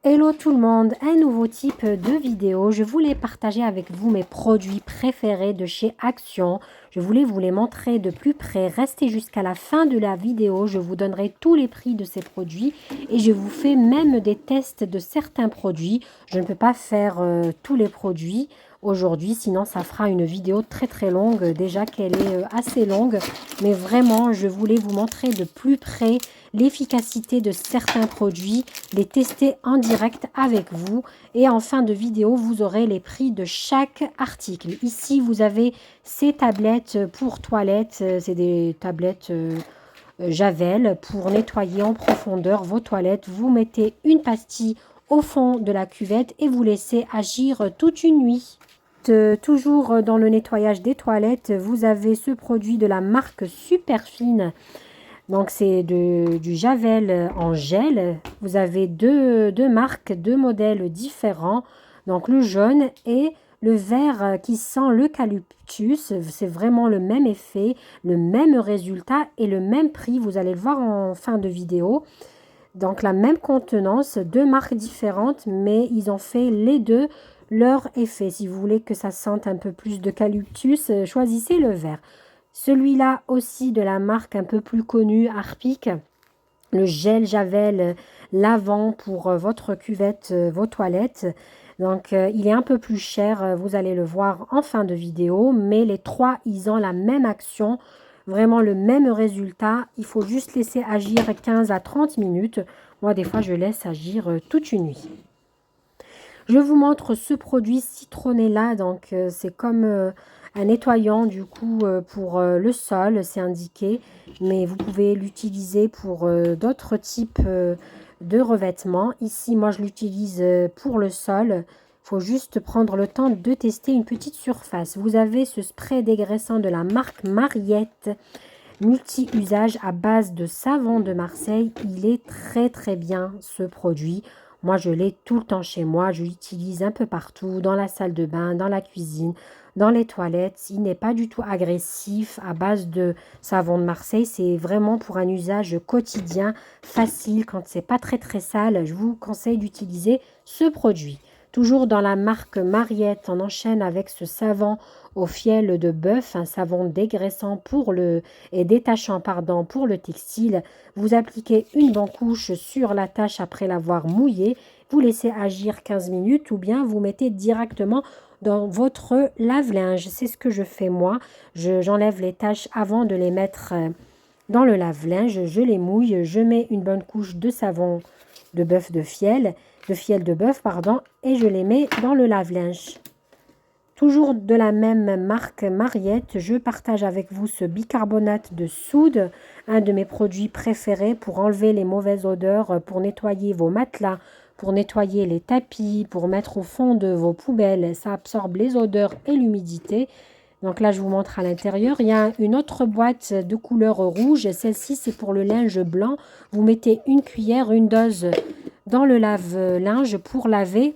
Hello tout le monde, un nouveau type de vidéo. Je voulais partager avec vous mes produits préférés de chez Action. Je voulais vous les montrer de plus près. Restez jusqu'à la fin de la vidéo. Je vous donnerai tous les prix de ces produits et je vous fais même des tests de certains produits. Je ne peux pas faire tous les produits aujourd'hui, sinon ça fera une vidéo très longue. Déjà qu'elle est assez longue, mais vraiment je voulais vous montrer de plus près l'efficacité de certains produits, les tester en direct avec vous et en fin de vidéo vous aurez les prix de chaque article. Ici vous avez ces tablettes pour toilettes, c'est des tablettes Javel pour nettoyer en profondeur vos toilettes. Vous mettez une pastille au fond de la cuvette et vous laissez agir toute une nuit. Toujours dans le nettoyage des toilettes, vous avez ce produit de la marque Superfine. Donc c'est du Javel en gel. Vous avez deux marques, deux modèles différents. Donc le jaune et le vert qui sent l'eucalyptus. C'est vraiment le même effet, le même résultat et le même prix. Vous allez le voir en fin de vidéo. Donc la même contenance, deux marques différentes, mais ils ont fait les deux leur effet. Si vous voulez que ça sente un peu plus d'eucalyptus, choisissez le vert. Celui-là aussi de la marque un peu plus connue, Harpic, le gel Javel lavant pour votre cuvette, vos toilettes. Donc il est un peu plus cher, vous allez le voir en fin de vidéo, mais les trois, ils ont la même action, vraiment le même résultat. Il faut juste laisser agir 15 à 30 minutes. Moi, des fois, je laisse agir toute une nuit. Je vous montre ce produit citronné là, donc c'est comme un nettoyant du coup pour le sol, c'est indiqué, mais vous pouvez l'utiliser pour d'autres types de revêtements. Ici, moi je l'utilise pour le sol. Il faut juste prendre le temps de tester une petite surface. Vous avez ce spray dégraissant de la marque Mariette, multi-usage à base de savon de Marseille. Il est très bien ce produit. Moi, je l'ai tout le temps chez moi. Je l'utilise un peu partout, dans la salle de bain, dans la cuisine, dans les toilettes. Il n'est pas du tout agressif à base de savon de Marseille. C'est vraiment pour un usage quotidien, facile. Quand c'est pas très sale, je vous conseille d'utiliser ce produit. Toujours dans la marque Mariette, on enchaîne avec ce savon au fiel de bœuf, un savon dégraissant et détachant pour le textile. Vous appliquez une bonne couche sur la tâche après l'avoir mouillée. Vous laissez agir 15 minutes ou bien vous mettez directement dans votre lave-linge. C'est ce que je fais moi. J'enlève les taches avant de les mettre dans le lave-linge. Je les mouille. Je mets une bonne couche de savon de bœuf de fiel de bœuf, pardon, et je les mets dans le lave-linge. Toujours de la même marque Mariette, je partage avec vous ce bicarbonate de soude, un de mes produits préférés pour enlever les mauvaises odeurs, pour nettoyer vos matelas, pour nettoyer les tapis, pour mettre au fond de vos poubelles. Ça absorbe les odeurs et l'humidité. Donc là, je vous montre à l'intérieur. Il y a une autre boîte de couleur rouge. Celle-ci, c'est pour le linge blanc. Vous mettez une cuillère, une dose dans le lave-linge pour laver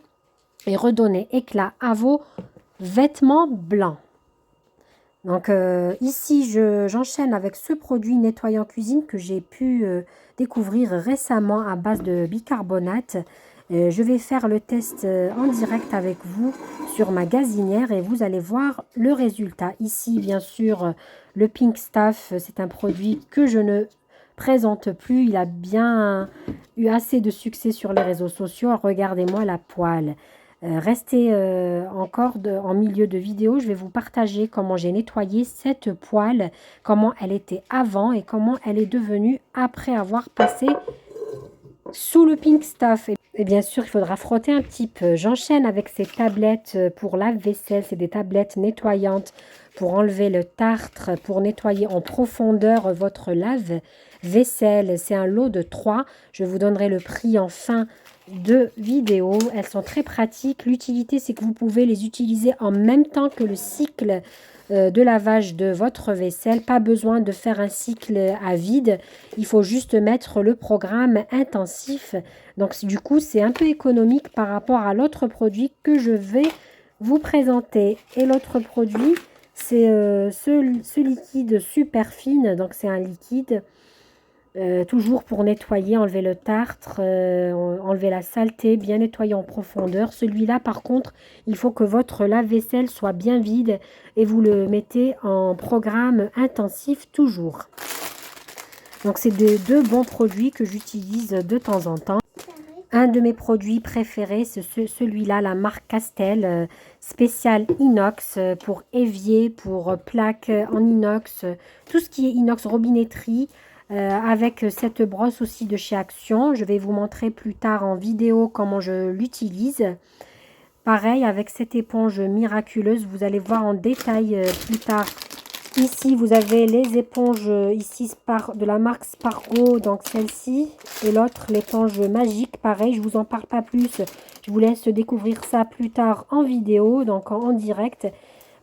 et redonner éclat à vos vêtements blancs. Donc ici, j'enchaîne avec ce produit nettoyant cuisine que j'ai pu découvrir récemment à base de bicarbonate. Je vais faire le test en direct avec vous sur ma gazinière et vous allez voir le résultat. Ici, bien sûr, le Pink Stuff, c'est un produit que je ne présente plus. Il a bien eu assez de succès sur les réseaux sociaux. Regardez-moi la poêle. Restez encore en milieu de vidéo. Je vais vous partager comment j'ai nettoyé cette poêle, comment elle était avant et comment elle est devenue après avoir passé sous le Pink Stuff. Et bien sûr, il faudra frotter un petit peu. J'enchaîne avec ces tablettes pour lave-vaisselle. C'est des tablettes nettoyantes pour enlever le tartre, pour nettoyer en profondeur votre lave-vaisselle. C'est un lot de 3. Je vous donnerai le prix en fin de vidéo. Elles sont très pratiques. L'utilité, c'est que vous pouvez les utiliser en même temps que le cycle de lavage de votre vaisselle. Pas besoin de faire un cycle à vide. Il faut juste mettre le programme intensif. Donc du coup, c'est un peu économique par rapport à l'autre produit que je vais vous présenter. Et l'autre produit, c'est ce liquide super fine. Donc c'est un liquide Toujours pour nettoyer, enlever le tartre, enlever la saleté, bien nettoyer en profondeur. Celui-là, par contre, il faut que votre lave-vaisselle soit bien vide et vous le mettez en programme intensif toujours. Donc, c'est deux bons produits que j'utilise de temps en temps. Un de mes produits préférés, c'est celui-là, la marque Castel, spécial inox pour évier, pour plaques en inox, tout ce qui est inox, robinetterie, avec cette brosse aussi de chez Action. Je vais vous montrer plus tard en vidéo comment je l'utilise. Pareil, avec cette éponge miraculeuse, vous allez voir en détail plus tard. Ici, vous avez les éponges ici de la marque Spargo, donc celle-ci. Et l'autre, l'éponge magique, pareil, je vous en parle pas plus. Je vous laisse découvrir ça plus tard en vidéo, donc en direct.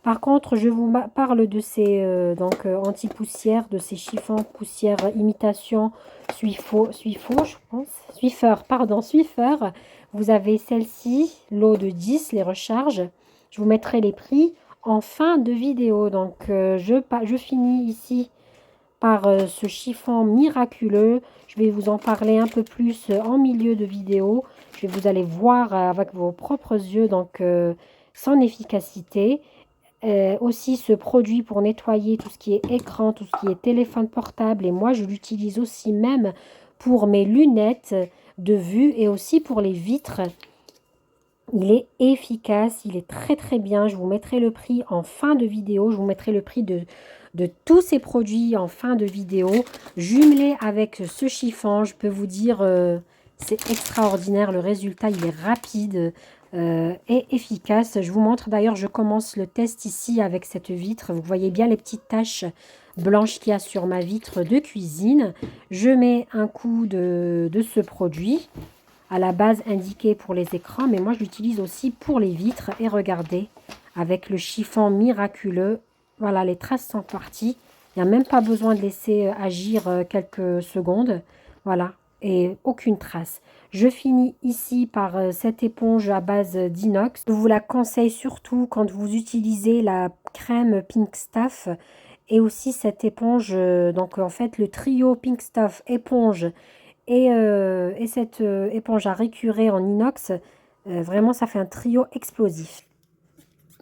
Par contre, je vous parle de ces anti-poussières, de ces chiffons poussière imitation Swiffer, je pense. Swiffer. Vous avez celle-ci, l'eau de 10, les recharges. Je vous mettrai les prix en fin de vidéo. Donc, je finis ici par ce chiffon miraculeux. Je vais vous en parler un peu plus en milieu de vidéo. Vous allez voir avec vos propres yeux donc son efficacité. Aussi ce produit pour nettoyer tout ce qui est écran, tout ce qui est téléphone portable. Et moi, je l'utilise aussi même pour mes lunettes de vue et aussi pour les vitres. Il est efficace, il est très très bien. Je vous mettrai le prix en fin de vidéo. Je vous mettrai le prix de tous ces produits en fin de vidéo. Jumelé avec ce chiffon, je peux vous dire, c'est extraordinaire. Le résultat, il est rapide et efficace. Je vous montre d'ailleurs, je commence le test ici avec cette vitre. Vous voyez bien les petites taches blanches qu'il y a sur ma vitre de cuisine. Je mets un coup de ce produit à la base indiqué pour les écrans, mais moi je l'utilise aussi pour les vitres. Et regardez, avec le chiffon miraculeux, voilà, les traces sont parties. Il n'y a même pas besoin de laisser agir quelques secondes. Voilà, et aucune trace. Je finis ici par cette éponge à base d'inox. Je vous la conseille surtout quand vous utilisez la crème Pink Stuff et aussi cette éponge, donc en fait le trio Pink Stuff éponge et cette éponge à récurer en inox, vraiment ça fait un trio explosif.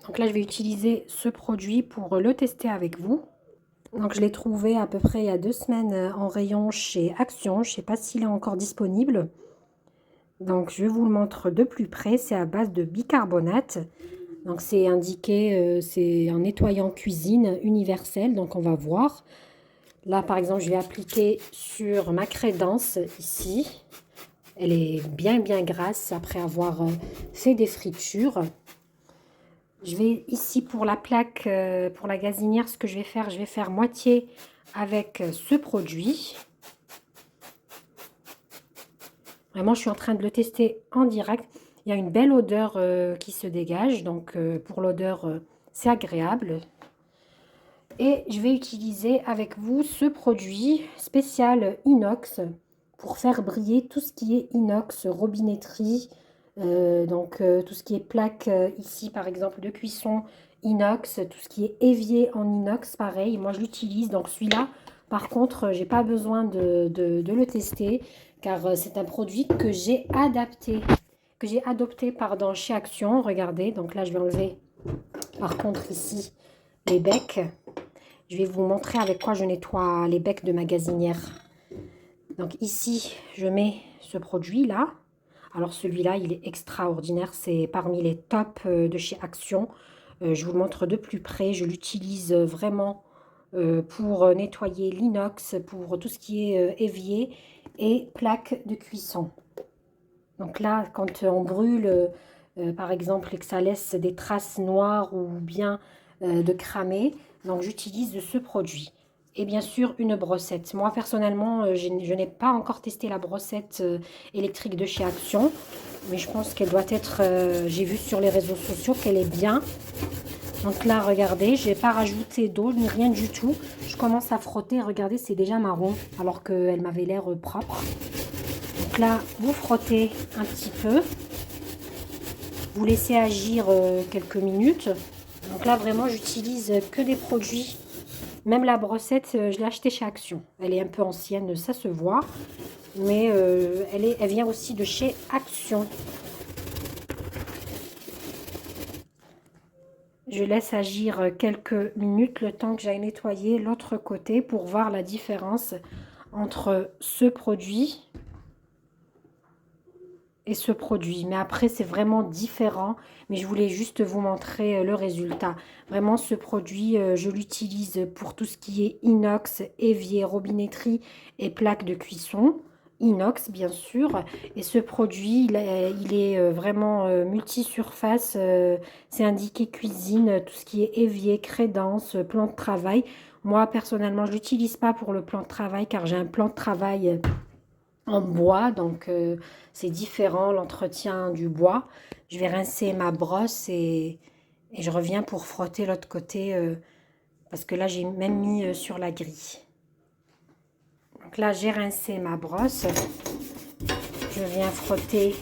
Donc là je vais utiliser ce produit pour le tester avec vous. Donc je l'ai trouvé à peu près il y a 2 semaines en rayon chez Action. Je ne sais pas s'il est encore disponible. Donc je vous le montre de plus près. C'est à base de bicarbonate. Donc c'est indiqué, c'est un nettoyant cuisine universel. Donc on va voir. Là, par exemple, je vais appliquer sur ma crédence ici. Elle est bien grasse après avoir fait des fritures. Je vais ici pour la plaque, pour la gazinière, ce que je vais faire moitié avec ce produit. Vraiment, je suis en train de le tester en direct. Il y a une belle odeur qui se dégage. Donc, pour l'odeur, c'est agréable. Et je vais utiliser avec vous ce produit spécial inox pour faire briller tout ce qui est inox, robinetterie, tout ce qui est plaque ici par exemple de cuisson inox, tout ce qui est évier en inox, pareil, moi je l'utilise. Donc celui-là, par contre, j'ai pas besoin de le tester car c'est un produit que j'ai adopté pardon, chez Action. Regardez, donc là je vais enlever par contre ici les becs. Je vais vous montrer avec quoi je nettoie les becs de ma gazinière. Donc ici, je mets ce produit-là. Alors celui-là, il est extraordinaire. C'est parmi les tops de chez Action. Je vous le montre de plus près. Je l'utilise vraiment pour nettoyer l'inox, pour tout ce qui est évier et plaques de cuisson. Donc là, quand on brûle, par exemple, et que ça laisse des traces noires ou bien de cramer, donc j'utilise ce produit. Et bien sûr, une brossette. Moi, personnellement, je n'ai pas encore testé la brossette électrique de chez Action. Mais je pense qu'elle doit être... j'ai vu sur les réseaux sociaux qu'elle est bien. Donc là, regardez, je n'ai pas rajouté d'eau ni rien du tout. Je commence à frotter. Regardez, c'est déjà marron alors qu'elle m'avait l'air propre. Donc là, vous frottez un petit peu. Vous laissez agir quelques minutes. Donc là, vraiment, j'utilise que des produits Même la brossette, je l'ai achetée chez Action. Elle est un peu ancienne, ça se voit. Mais elle vient aussi de chez Action. Je laisse agir quelques minutes le temps que j'aille nettoyer l'autre côté pour voir la différence entre ce produit et ce produit. Mais après, c'est vraiment différent. Mais je voulais juste vous montrer le résultat. Vraiment, ce produit, je l'utilise pour tout ce qui est inox, évier, robinetterie et plaques de cuisson. Inox, bien sûr. Et ce produit, il est vraiment multi-surface. C'est indiqué cuisine, tout ce qui est évier, crédence, plan de travail. Moi, personnellement, je ne l'utilise pas pour le plan de travail car j'ai un plan de travail en bois, donc c'est différent l'entretien du bois. Je vais rincer ma brosse et je reviens pour frotter l'autre côté parce que là j'ai même mis sur la grille. Donc là j'ai rincé ma brosse, je viens frotter.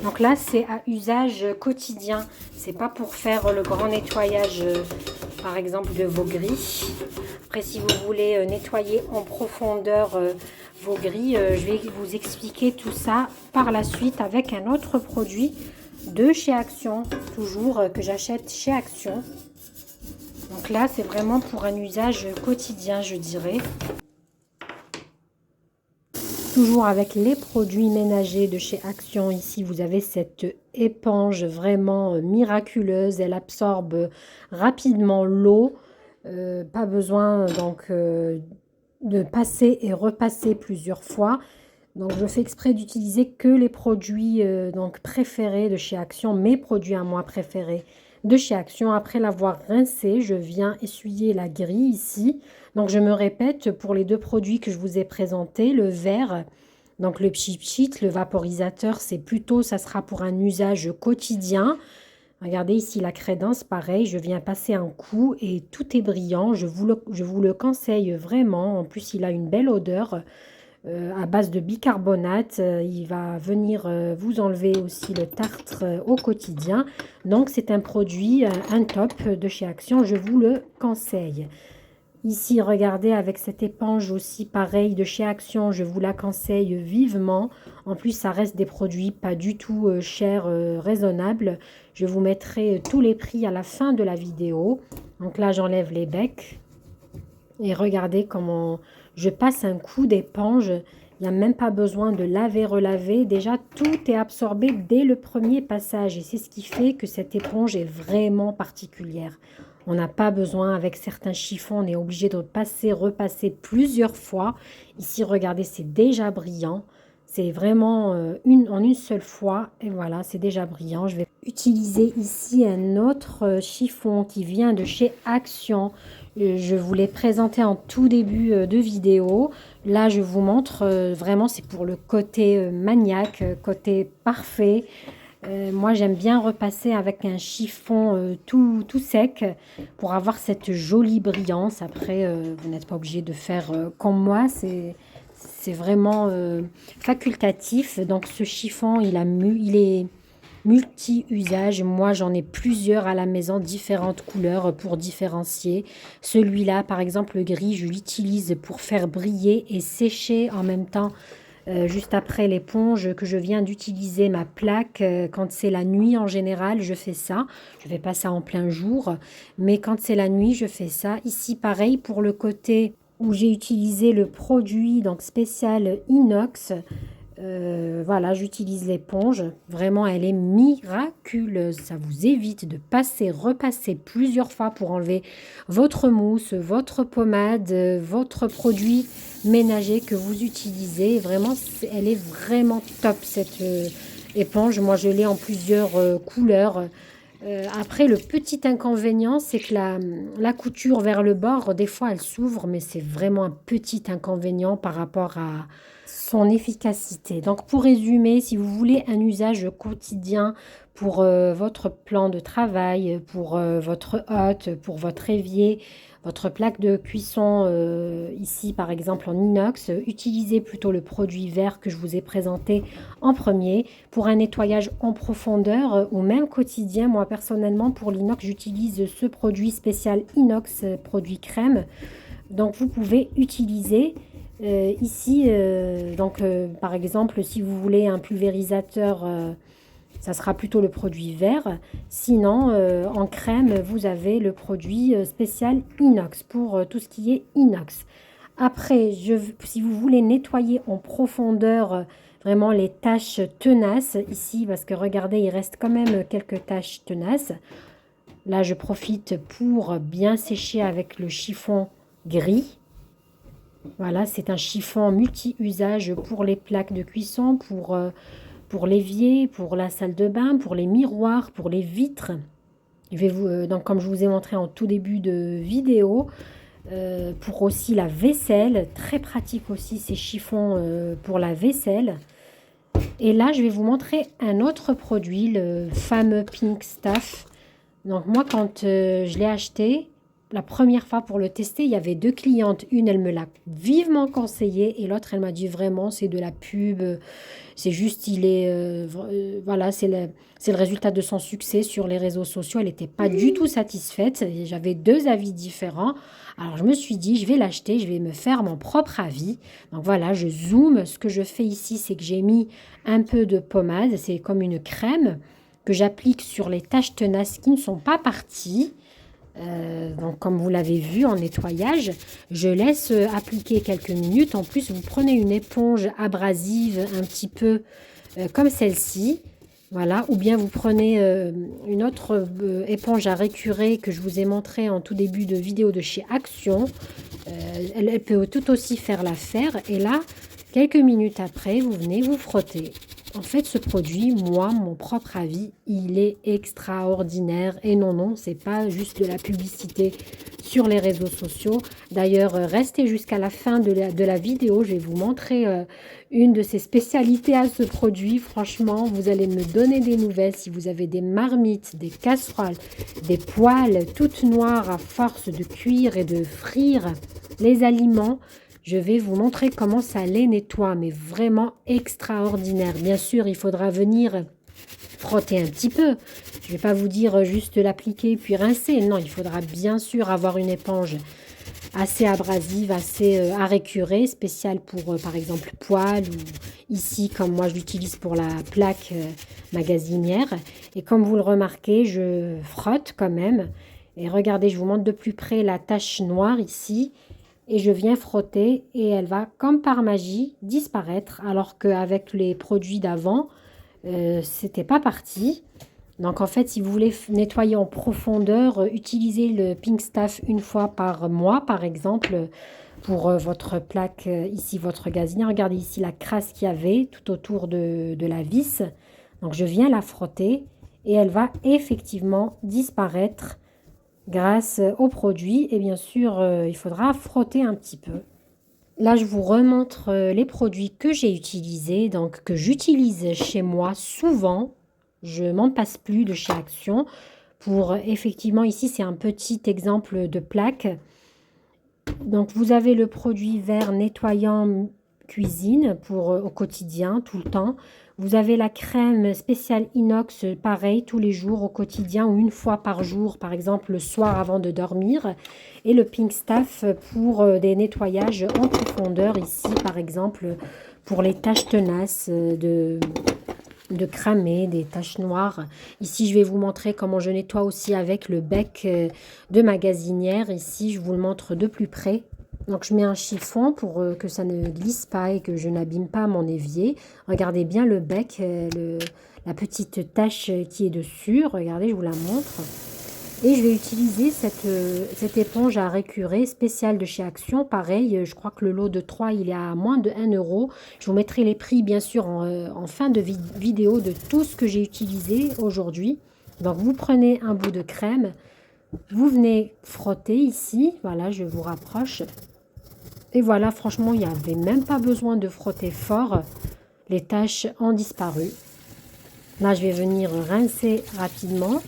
Donc là c'est à usage quotidien, c'est pas pour faire le grand nettoyage par exemple de vos grilles. Après si vous voulez nettoyer en profondeur vos grilles, je vais vous expliquer tout ça par la suite avec un autre produit de chez Action, toujours que j'achète chez Action. Donc là c'est vraiment pour un usage quotidien, je dirais. Toujours avec les produits ménagers de chez Action. Ici vous avez cette éponge vraiment miraculeuse, elle absorbe rapidement l'eau, pas besoin donc de passer et repasser plusieurs fois. Donc je fais exprès d'utiliser que les produits donc préférés de chez Action, mes produits à moi préférés de chez Action. Après l'avoir rincé, je viens essuyer la grille ici. Donc je me répète pour les deux produits que je vous ai présentés, le vert, donc le pchit, le vaporisateur, c'est plutôt, ça sera pour un usage quotidien. Regardez ici la crédence, pareil, je viens passer un coup et tout est brillant. Je vous le conseille vraiment. En plus, il a une belle odeur à base de bicarbonate. Il va venir vous enlever aussi le tartre au quotidien. Donc, c'est un produit, un top de chez Action. Je vous le conseille. Ici, regardez, avec cette éponge aussi, pareil, de chez Action, je vous la conseille vivement. En plus, ça reste des produits pas du tout chers, raisonnables. Je vous mettrai tous les prix à la fin de la vidéo. Donc là, j'enlève les becs. Et regardez comment je passe un coup d'éponge. Il n'y a même pas besoin de laver, relaver. Déjà, tout est absorbé dès le premier passage. Et c'est ce qui fait que cette éponge est vraiment particulière. On n'a pas besoin, avec certains chiffons, on est obligé de passer, repasser plusieurs fois. Ici, regardez, c'est déjà brillant. C'est vraiment en une seule fois. Et voilà, c'est déjà brillant. Je vais utiliser ici un autre chiffon qui vient de chez Action. Je vous l'ai présenté en tout début de vidéo. Là, je vous montre vraiment, c'est pour le côté maniaque, côté parfait. Moi, j'aime bien repasser avec un chiffon tout sec pour avoir cette jolie brillance. Après, vous n'êtes pas obligé de faire comme moi. C'est vraiment facultatif. Donc, ce chiffon, il est multi-usage. Moi, j'en ai plusieurs à la maison, différentes couleurs pour différencier. Celui-là, par exemple, le gris, je l'utilise pour faire briller et sécher en même temps. Juste après l'éponge que je viens d'utiliser ma plaque, quand c'est la nuit en général, je fais ça. Je ne fais pas ça en plein jour, mais quand c'est la nuit, je fais ça. Ici, pareil, pour le côté où j'ai utilisé le produit donc spécial inox. Voilà, j'utilise l'éponge. Vraiment, elle est miraculeuse. Ça vous évite de passer, repasser plusieurs fois pour enlever votre mousse, votre pommade, votre produit ménager que vous utilisez. Vraiment, elle est vraiment top cette éponge. Moi, je l'ai en plusieurs couleurs. Après, le petit inconvénient, c'est que la couture vers le bord, des fois, elle s'ouvre, mais c'est vraiment un petit inconvénient par rapport à son efficacité. Donc, pour résumer, si vous voulez un usage quotidien pour votre plan de travail, pour votre hotte, pour votre évier, votre plaque de cuisson, ici par exemple en inox, utilisez plutôt le produit vert que je vous ai présenté en premier. Pour un nettoyage en profondeur ou même quotidien, moi personnellement pour l'inox, j'utilise ce produit spécial inox, produit crème. Donc vous pouvez utiliser ici, par exemple, si vous voulez un pulvérisateur, ça sera plutôt le produit vert. Sinon, en crème, vous avez le produit spécial inox pour tout ce qui est inox. Après, si vous voulez nettoyer en profondeur vraiment les taches tenaces ici, parce que regardez, il reste quand même quelques taches tenaces. Là, je profite pour bien sécher avec le chiffon gris. Voilà, c'est un chiffon multi-usage pour les plaques de cuisson, pour l'évier, pour la salle de bain, pour les miroirs, pour les vitres. Donc, comme je vous ai montré en tout début de vidéo, pour aussi la vaisselle, très pratique aussi ces chiffons pour la vaisselle. Et là, je vais vous montrer un autre produit, le fameux Pink Stuff. Donc moi, quand je l'ai acheté, la première fois pour le tester, il y avait deux clientes. Une, elle me l'a vivement conseillé et l'autre, elle m'a dit vraiment, c'est de la pub. C'est juste, voilà, c'est le résultat de son succès sur les réseaux sociaux. Elle n'était pas du tout satisfaite. J'avais deux avis différents. Alors je me suis dit, je vais l'acheter, je vais me faire mon propre avis. Donc voilà, je zoome. Ce que je fais ici, c'est que j'ai mis un peu de pommade. C'est comme une crème que j'applique sur les taches tenaces qui ne sont pas parties. Donc comme vous l'avez vu en nettoyage, je laisse appliquer quelques minutes. En plus, vous prenez une éponge abrasive un petit peu comme celle-ci. Voilà, ou bien vous prenez une autre éponge à récurer que je vous ai montré en tout début de vidéo de chez Action. Elle peut tout aussi faire l'affaire. Et là, quelques minutes après, vous venez vous frotter. En fait, ce produit, moi, mon propre avis, il est extraordinaire. Et non, c'est pas juste de la publicité sur les réseaux sociaux. D'ailleurs, restez jusqu'à la fin de la vidéo. Je vais vous montrer une de ses spécialités à ce produit. Franchement, vous allez me donner des nouvelles. Si vous avez des marmites, des casseroles, des poêles toutes noires à force de cuire et de frire les aliments, je vais vous montrer comment ça les nettoie, mais vraiment extraordinaire. Bien sûr, il faudra venir frotter un petit peu. Je ne vais pas vous dire juste l'appliquer puis rincer. Non, il faudra bien sûr avoir une éponge assez abrasive, assez à récurer, spéciale pour par exemple poêle ou ici comme moi je l'utilise pour la plaque magasinière. Et comme vous le remarquez, je frotte quand même. Et regardez, je vous montre de plus près la tache noire ici. Et je viens frotter et elle va, comme par magie, disparaître. Alors qu'avec les produits d'avant, c'était pas parti. Donc en fait, si vous voulez nettoyer en profondeur, utilisez le Pink Stuff une fois par mois, par exemple, pour votre plaque, ici, votre gazinière. Regardez ici la crasse qu'il y avait tout autour de la vis. Donc je viens la frotter et elle va effectivement disparaître grâce au produit. Et bien sûr, il faudra frotter un petit peu. Là, je vous remontre les produits que j'ai utilisés, donc que j'utilise chez moi souvent. Je m'en passe plus de chez Action. Pour effectivement, ici, c'est un petit exemple de plaque. Donc, vous avez le produit vert nettoyant cuisine pour au quotidien, tout le temps. Vous avez la crème spéciale inox, pareil, tous les jours au quotidien ou une fois par jour, par exemple le soir avant de dormir. Et le Pink Stuff pour des nettoyages en profondeur, ici par exemple pour les taches tenaces de cramer, des taches noires. Ici, je vais vous montrer comment je nettoie aussi avec le bec de magasinière. Ici, je vous le montre de plus près. Donc, je mets un chiffon pour que ça ne glisse pas et que je n'abîme pas mon évier. Regardez bien le bec, la petite tache qui est dessus. Regardez, je vous la montre. Et je vais utiliser cette éponge à récurer spéciale de chez Action. Pareil, je crois que le lot de 3, il est à moins de 1 euro. Je vous mettrai les prix, bien sûr, en fin de vidéo de tout ce que j'ai utilisé aujourd'hui. Donc, vous prenez un bout de crème. Vous venez frotter ici. Voilà, je vous rapproche. Et voilà, franchement, il n'y avait même pas besoin de frotter fort. Les taches ont disparu. Là, je vais venir rincer rapidement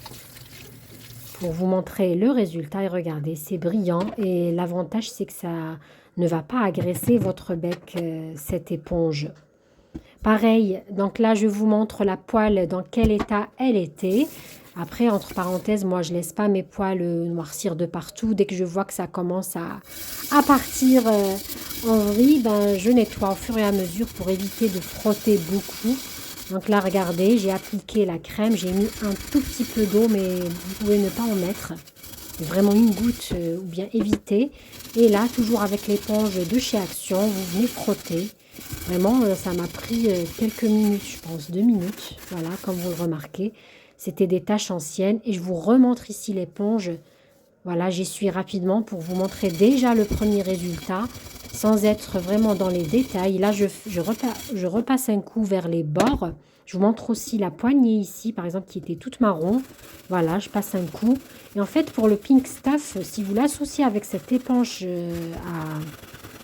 pour vous montrer le résultat. Et regardez, c'est brillant. Et l'avantage, c'est que ça ne va pas agresser votre bec, cette éponge. Pareil, donc là, je vous montre la poêle, dans quel état elle était. Après, entre parenthèses, moi, je laisse pas mes poils noircir de partout. Dès que je vois que ça commence à partir en vrille, ben, je nettoie au fur et à mesure pour éviter de frotter beaucoup. Donc là, regardez, j'ai appliqué la crème. J'ai mis un tout petit peu d'eau, mais vous pouvez ne pas en mettre. Vraiment une goutte ou bien éviter. Et là, toujours avec l'éponge de chez Action, vous venez frotter. Vraiment, ça m'a pris quelques minutes, je pense, 2 minutes. Voilà, comme vous le remarquez. C'était des taches anciennes. Et je vous remontre ici l'éponge. Voilà, j'essuie rapidement pour vous montrer déjà le premier résultat, sans être vraiment dans les détails. Là, je repasse un coup vers les bords. Je vous montre aussi la poignée ici, par exemple, qui était toute marron. Voilà, je passe un coup. Et en fait, pour le Pink Stuff, si vous l'associez avec cette éponge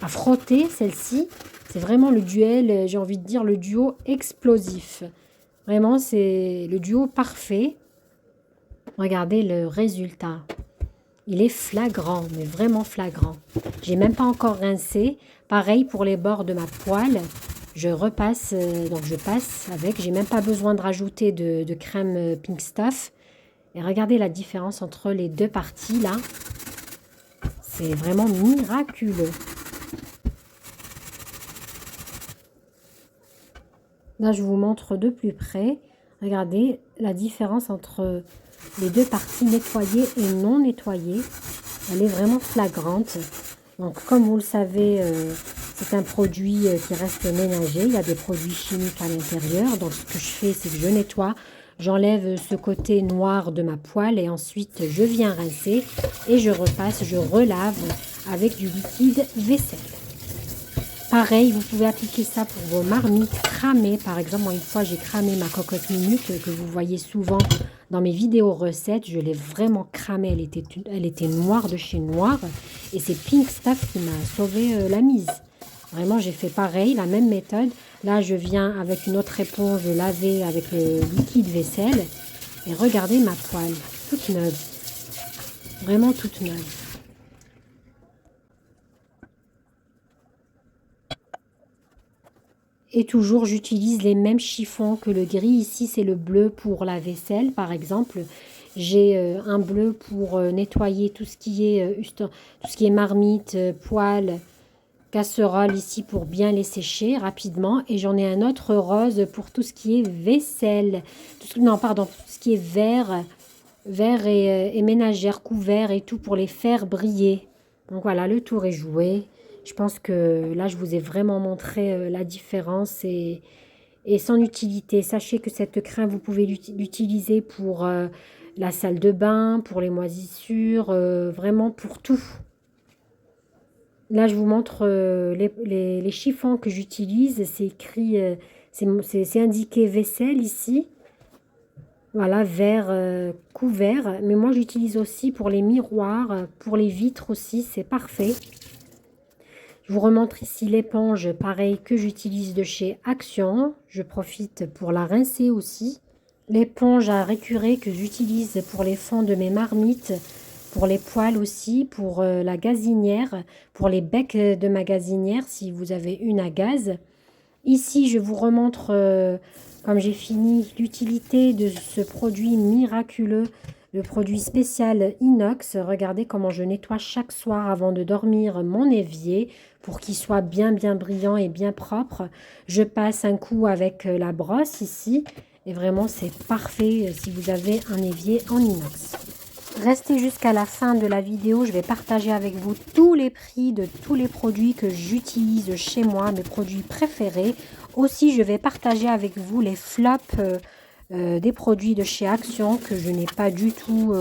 à frotter, celle-ci, c'est vraiment le duel, j'ai envie de dire, le duo explosif. Vraiment, c'est le duo parfait. Regardez le résultat. Il est flagrant, mais vraiment flagrant. J'ai même pas encore rincé. Pareil pour les bords de ma poêle. Je repasse, donc je passe avec. J'ai même pas besoin de rajouter de crème Pink Stuff. Et regardez la différence entre les deux parties là. C'est vraiment miraculeux. Là, je vous montre de plus près. Regardez la différence entre les deux parties nettoyées et non nettoyées. Elle est vraiment flagrante. Donc, comme vous le savez, c'est un produit qui reste ménager. Il y a des produits chimiques à l'intérieur. Donc, ce que je fais, c'est que je nettoie. J'enlève ce côté noir de ma poêle et ensuite, je viens rincer et je repasse, je relave avec du liquide vaisselle. Pareil, vous pouvez appliquer ça pour vos marmites cramées. Par exemple, moi, une fois, j'ai cramé ma cocotte minute que vous voyez souvent dans mes vidéos recettes. Je l'ai vraiment cramée. Elle était noire de chez noir. Et c'est Pink Stuff qui m'a sauvé la mise. Vraiment, j'ai fait pareil, la même méthode. Là, je viens avec une autre éponge laver avec le liquide vaisselle. Et regardez ma poêle, toute neuve. Vraiment toute neuve. Et toujours, j'utilise les mêmes chiffons que le gris. Ici, c'est le bleu pour la vaisselle, par exemple. J'ai un bleu pour nettoyer tout ce qui est marmite, poêle, casserole ici pour bien les sécher rapidement. Et j'en ai un autre rose pour tout ce qui est vaisselle. Non, pardon, tout ce qui est verre et ménagère, couvert et tout pour les faire briller. Donc voilà, le tour est joué. Je pense que là, je vous ai vraiment montré la différence et son utilité. Sachez que cette crème, vous pouvez l'utiliser pour la salle de bain, pour les moisissures, vraiment pour tout. Là, je vous montre les chiffons que j'utilise. C'est écrit, c'est indiqué vaisselle ici. Voilà, verre couvert. Mais moi, j'utilise aussi pour les miroirs, pour les vitres aussi. C'est parfait. Je vous remontre ici l'éponge, pareil, que j'utilise de chez Action. Je profite pour la rincer aussi. L'éponge à récurer que j'utilise pour les fonds de mes marmites, pour les poêles aussi, pour la gazinière, pour les becs de ma gazinière si vous avez une à gaz. Ici, je vous remontre, comme j'ai fini, l'utilité de ce produit miraculeux, le produit spécial inox. Regardez comment je nettoie chaque soir avant de dormir mon évier pour qu'il soit bien brillant et bien propre. Je passe un coup avec la brosse ici et vraiment c'est parfait si vous avez un évier en inox. Restez jusqu'à la fin de la vidéo, je vais partager avec vous tous les prix de tous les produits que j'utilise chez moi, mes produits préférés. Aussi, je vais partager avec vous les flops des produits de chez Action que je n'ai pas du tout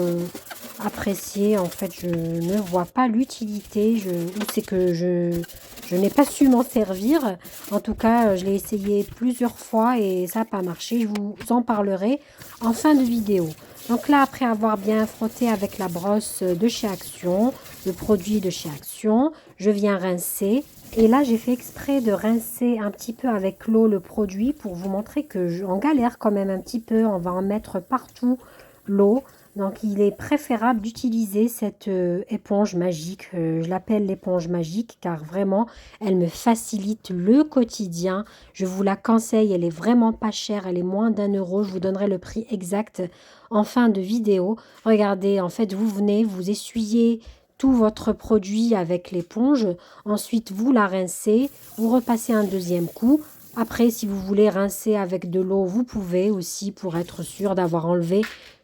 apprécié. En fait, je ne vois pas l'utilité, ou c'est que je n'ai pas su m'en servir. En tout cas, je l'ai essayé plusieurs fois et ça n'a pas marché. Je vous en parlerai en fin de vidéo. Donc là, après avoir bien frotté avec la brosse de chez Action, le produit de chez Action, je viens rincer. Et là, j'ai fait exprès de rincer un petit peu avec l'eau le produit pour vous montrer que j'en galère quand même un petit peu. On va en mettre partout l'eau. Donc il est préférable d'utiliser cette éponge magique. Je l'appelle l'éponge magique car vraiment elle me facilite le quotidien. Je vous la conseille, elle est vraiment pas chère, elle est moins d'1 euro. Je vous donnerai le prix exact en fin de vidéo. Regardez, en fait vous venez, vous essuyez tout votre produit avec l'éponge. Ensuite vous la rincez, vous repassez un deuxième coup. Après si vous voulez rincer avec de l'eau, vous pouvez aussi pour être sûr d'avoir enlevé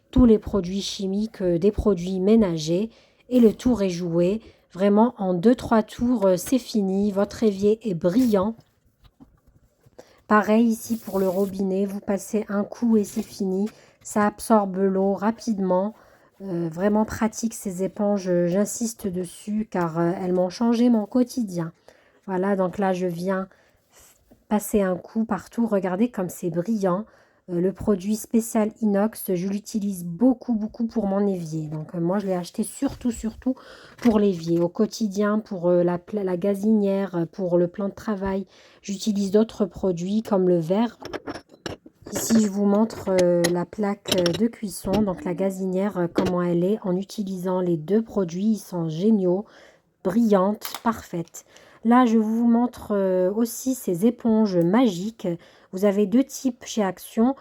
tous les produits chimiques, des produits ménagers et le tour est joué. Vraiment en 2-3 tours, c'est fini. Votre évier est brillant. Pareil ici pour le robinet, vous passez un coup et c'est fini. Ça absorbe l'eau rapidement. Vraiment pratique ces éponges, j'insiste dessus car elles m'ont changé mon quotidien. Voilà, donc là je viens passer un coup partout. Regardez comme c'est brillant. Le produit spécial inox, je l'utilise beaucoup pour mon évier. Donc moi je l'ai acheté surtout pour l'évier. Au quotidien, pour la gazinière, pour le plan de travail, j'utilise d'autres produits comme le verre. Ici je vous montre la plaque de cuisson, donc la gazinière, comment elle est en utilisant les deux produits. Ils sont géniaux, brillantes, parfaites. Là, je vous montre aussi ces éponges magiques. Vous avez deux types chez Action.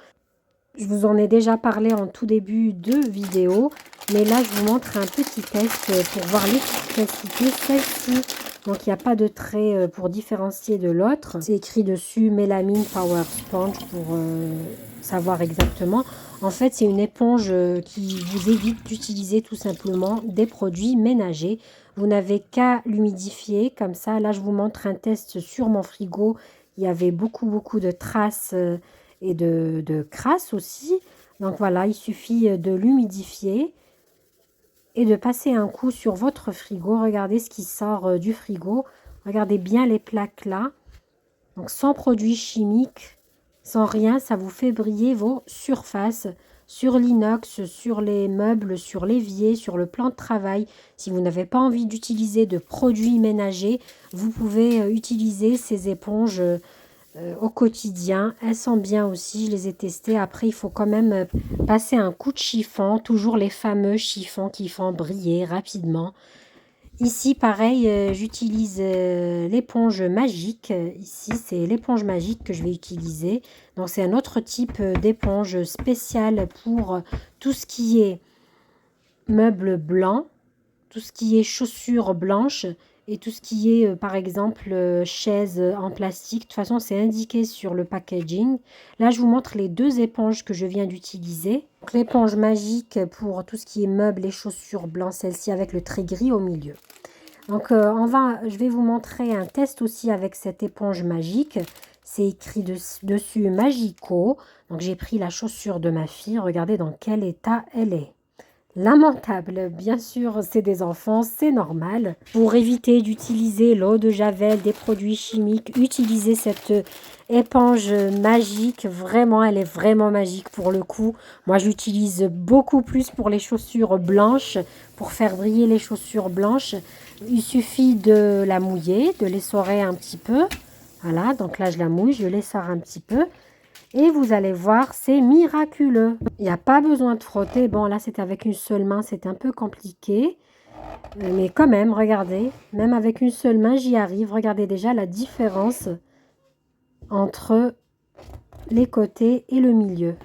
Je vous en ai déjà parlé en tout début de vidéo. Mais là, je vous montre un petit test pour voir l'efficacité. Celle-ci, donc il n'y a pas de trait pour différencier de l'autre. C'est écrit dessus Mélamine Power Sponge pour savoir exactement. En fait, c'est une éponge qui vous évite d'utiliser tout simplement des produits ménagers. Vous n'avez qu'à l'humidifier comme ça. Là, je vous montre un test sur mon frigo. Il y avait beaucoup de traces et de crasse aussi. Donc voilà, il suffit de l'humidifier et de passer un coup sur votre frigo. Regardez ce qui sort du frigo. Regardez bien les plaques là. Donc sans produits chimiques, sans rien, ça vous fait briller vos surfaces sur l'inox, sur les meubles, sur l'évier, sur le plan de travail. Si vous n'avez pas envie d'utiliser de produits ménagers, vous pouvez utiliser ces éponges au quotidien. Elles sont bien aussi, je les ai testées. Après, il faut quand même passer un coup de chiffon, toujours les fameux chiffons qui font briller rapidement. Ici, pareil, j'utilise l'éponge magique. Ici, c'est l'éponge magique que je vais utiliser. Donc, c'est un autre type d'éponge spéciale pour tout ce qui est meubles blancs, tout ce qui est chaussures blanches et tout ce qui est, par exemple, chaises en plastique. De toute façon, c'est indiqué sur le packaging. Là, je vous montre les deux éponges que je viens d'utiliser. L'éponge magique pour tout ce qui est meubles et chaussures blancs, celle-ci avec le trait gris au milieu. Donc, je vais vous montrer un test aussi avec cette éponge magique. C'est écrit dessus Magico. Donc, j'ai pris la chaussure de ma fille. Regardez dans quel état elle est. Lamentable, bien sûr, c'est des enfants, c'est normal. Pour éviter d'utiliser l'eau de javel, des produits chimiques, utilisez cette éponge magique. Vraiment, elle est vraiment magique pour le coup. Moi, j'utilise beaucoup plus pour les chaussures blanches, pour faire briller les chaussures blanches. Il suffit de la mouiller, de l'essorer un petit peu. Voilà, donc là, je la mouille, je l'essore un petit peu. Et vous allez voir, c'est miraculeux. Il n'y a pas besoin de frotter. Bon, là, c'est avec une seule main, c'est un peu compliqué. Mais quand même, regardez, même avec une seule main, j'y arrive. Regardez déjà la différence entre les côtés et le milieu.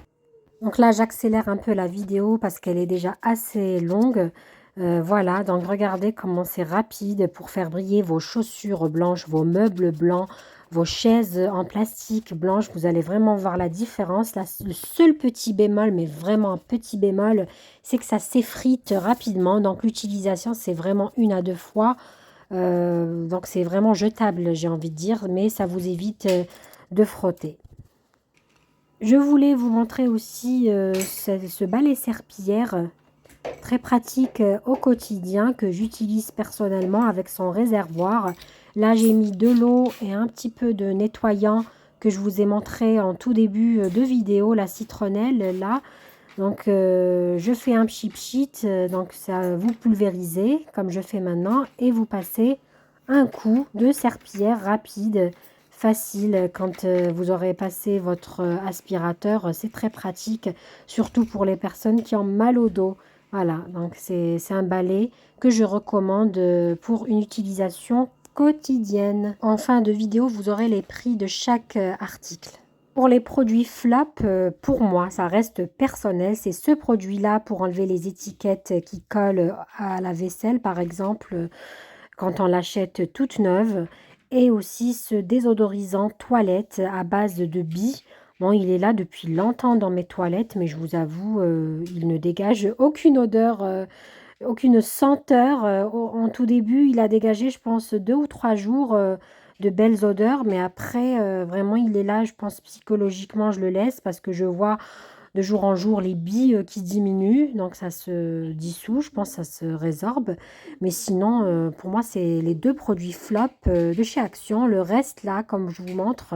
Donc là, j'accélère un peu la vidéo parce qu'elle est déjà assez longue. Voilà, donc regardez comment c'est rapide pour faire briller vos chaussures blanches, vos meubles blancs, vos chaises en plastique blanche. Vous allez vraiment voir la différence. Là, le seul petit bémol, mais vraiment un petit bémol, c'est que ça s'effrite rapidement. Donc l'utilisation, c'est vraiment 1 à 2 fois. Donc c'est vraiment jetable, j'ai envie de dire, mais ça vous évite de frotter. Je voulais vous montrer aussi ce balai serpillière très pratique au quotidien que j'utilise personnellement avec son réservoir. Là, j'ai mis de l'eau et un petit peu de nettoyant que je vous ai montré en tout début de vidéo, la citronnelle là. Donc, je fais un pchit, donc ça vous pulvérisez comme je fais maintenant et vous passez un coup de serpillière rapide, facile quand vous aurez passé votre aspirateur. C'est très pratique, surtout pour les personnes qui ont mal au dos. Voilà, donc c'est un balai que je recommande pour une utilisation quotidienne. En fin de vidéo, vous aurez les prix de chaque article. Pour les produits Flop, pour moi, ça reste personnel. C'est ce produit-là pour enlever les étiquettes qui collent à la vaisselle, par exemple, quand on l'achète toute neuve. Et aussi ce désodorisant toilette à base de billes. Bon, il est là depuis longtemps dans mes toilettes, mais je vous avoue, il ne dégage aucune odeur, aucune senteur. En tout début, il a dégagé, je pense, 2 ou 3 jours de belles odeurs, mais après, vraiment, il est là. Je pense psychologiquement, je le laisse parce que je vois de jour en jour les billes qui diminuent, donc ça se dissout, je pense, ça se résorbe. Mais sinon, pour moi, c'est les 2 produits Flop de chez Action. Le reste, là, comme je vous montre,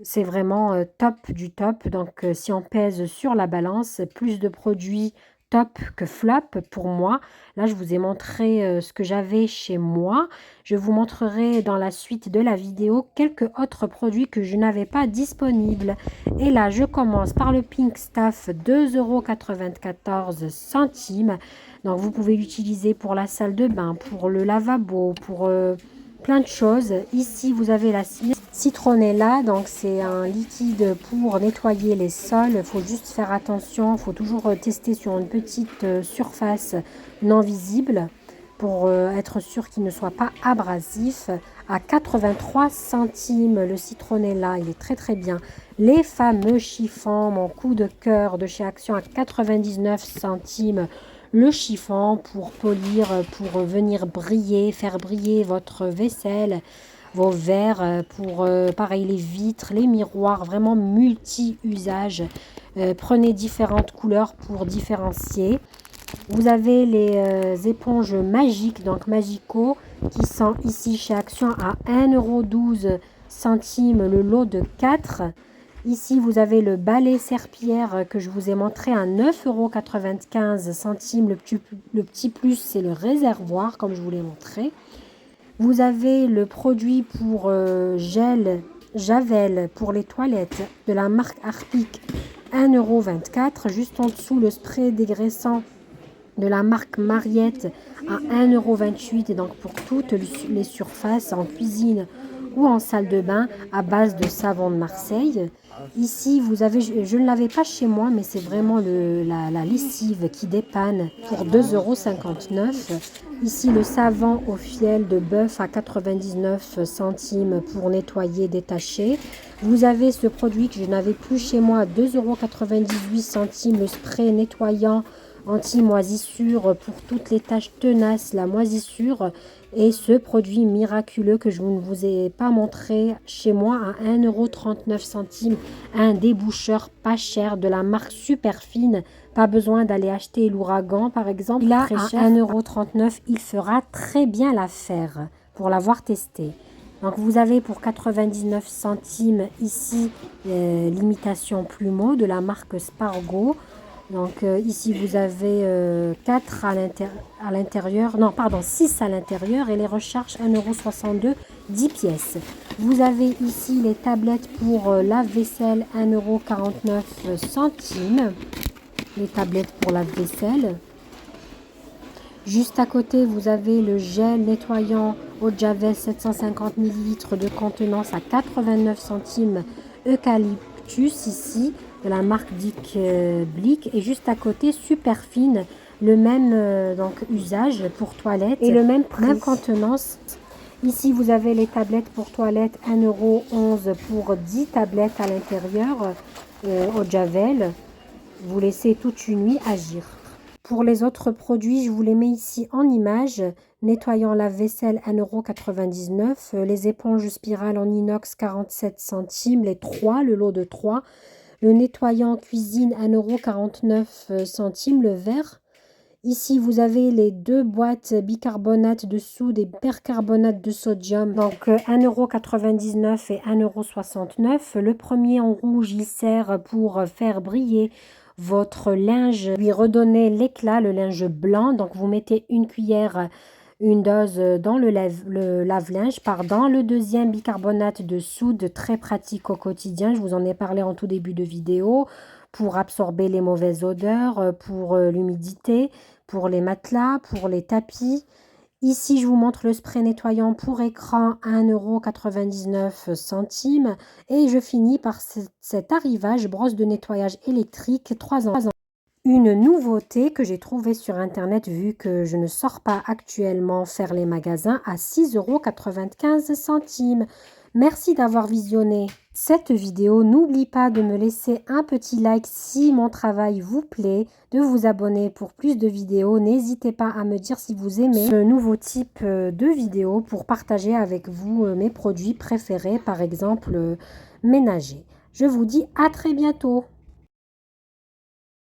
c'est vraiment top du top. Donc, si on pèse sur la balance, plus de produits top que flop pour moi. Là, je vous ai montré ce que j'avais chez moi. Je vous montrerai dans la suite de la vidéo quelques autres produits que je n'avais pas disponibles. Et là, je commence par le Pink Stuff, 2,94 €. Donc, vous pouvez l'utiliser pour la salle de bain, pour le lavabo, pour plein de choses. Ici, vous avez la Citronella, donc c'est un liquide pour nettoyer les sols. Il faut juste faire attention, il faut toujours tester sur une petite surface non visible pour être sûr qu'il ne soit pas abrasif. À 83 centimes le citronella, il est très très bien. Les fameux chiffons, mon coup de cœur de chez Action, à 99 centimes le chiffon pour polir, pour venir briller, faire briller votre vaisselle, vos verres, pour pareil les vitres, les miroirs, vraiment multi-usage. Prenez différentes couleurs pour différencier. Vous avez les éponges magiques, donc Magico, qui sont ici chez Action à 1,12 € le lot de 4. Ici, vous avez le balai serpillière que je vous ai montré à 9,95 €. Le petit plus, c'est le réservoir, comme je vous l'ai montré. Vous avez le produit pour gel Javel pour les toilettes de la marque Harpic, 1,24 €. Juste en dessous, le spray dégraissant de la marque Mariette à 1,28 € et donc pour toutes les surfaces en cuisine ou en salle de bain à base de savon de Marseille. Ici, vous avez, je ne l'avais pas chez moi, mais c'est vraiment la lessive qui dépanne pour 2,59 €. Ici, le savon au fiel de bœuf à 99 centimes pour nettoyer, détacher. Vous avez ce produit que je n'avais plus chez moi à 2,98 €, le spray nettoyant anti-moisissure pour toutes les taches tenaces, la moisissure. Et ce produit miraculeux que je ne vous ai pas montré chez moi à 1,39 €, un déboucheur pas cher de la marque Superfine. Pas besoin d'aller acheter l'Ouragan par exemple. Là à 1,39 €, il fera très bien l'affaire pour l'avoir testé. Donc vous avez pour 99 centimes ici l'imitation Plumeau de la marque Spargo. Donc ici vous avez 4 à l'intérieur, non pardon 6 à l'intérieur et les recharges 1,62 €, 10 pièces. Vous avez ici les tablettes pour lave-vaisselle 1,49 €, les tablettes pour lave-vaisselle. Juste à côté vous avez le gel nettoyant eau de Javel 750 ml de contenance à 89 centimes eucalyptus ici de la marque Dick Blick et juste à côté Superfine, le même donc usage pour toilette et le même prix, même contenance. Ici vous avez les tablettes pour toilette 1,11 € pour 10 tablettes à l'intérieur au Javel. Vous laissez toute une nuit agir. Pour les autres produits, je vous les mets ici en image. Nettoyant lave-vaisselle 1,99 €, les éponges spirales en inox 47 centimes, les 3, le lot de 3. Le nettoyant cuisine 1,49 €, le vert. Ici, vous avez les 2 boîtes bicarbonate de soude et percarbonate de sodium. Donc 1,99 € et 1,69 €. Le premier en rouge, il sert pour faire briller votre linge, lui redonner l'éclat, le linge blanc. Donc vous mettez une cuillère, une dose dans le lave-linge, pardon. Le deuxième bicarbonate de soude, très pratique au quotidien. Je vous en ai parlé en tout début de vidéo pour absorber les mauvaises odeurs, pour l'humidité, pour les matelas, pour les tapis. Ici, je vous montre le spray nettoyant pour écran à 1,99 € et je finis par cet arrivage brosse de nettoyage électrique 3 ans. Une nouveauté que j'ai trouvée sur internet vu que je ne sors pas actuellement faire les magasins à 6,95 €. Merci d'avoir visionné cette vidéo. N'oublie pas de me laisser un petit like si mon travail vous plaît, de vous abonner pour plus de vidéos. N'hésitez pas à me dire si vous aimez ce nouveau type de vidéo pour partager avec vous mes produits préférés, par exemple ménagers. Je vous dis à très bientôt.